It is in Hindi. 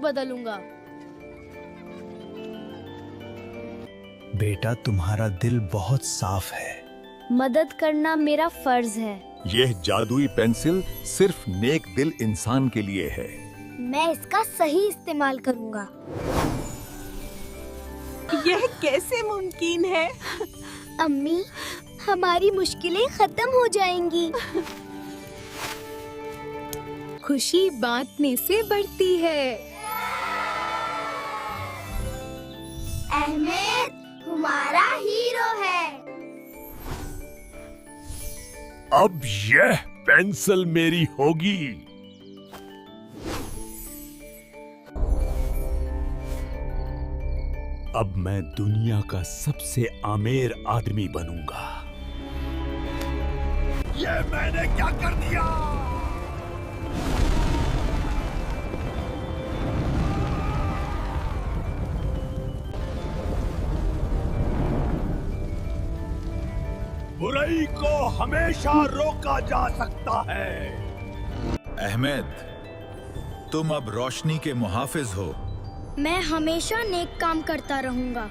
बदलूंगा। बेटा, तुम्हारा दिल बहुत साफ है। मदद करना मेरा फर्ज है। यह जादुई पेंसिल सिर्फ नेक दिल इंसान के लिए है। मैं इसका सही इस्तेमाल करूंगा। यह कैसे मुमकिन है? अम्मी, हमारी मुश्किलें खत्म हो जाएंगी। खुशी बांटने से बढ़ती है। अहमद हमारा हीरो है। अब यह पेंसिल मेरी होगी। अब मैं दुनिया का सबसे आमिर आदमी बनूंगा। ये मैंने क्या कर दिया? बुराई को हमेशा रोका जा सकता है। अहमद, तुम अब रोशनी के मुहाफिज हो। मैं हमेशा नेक काम करता रहूंगा।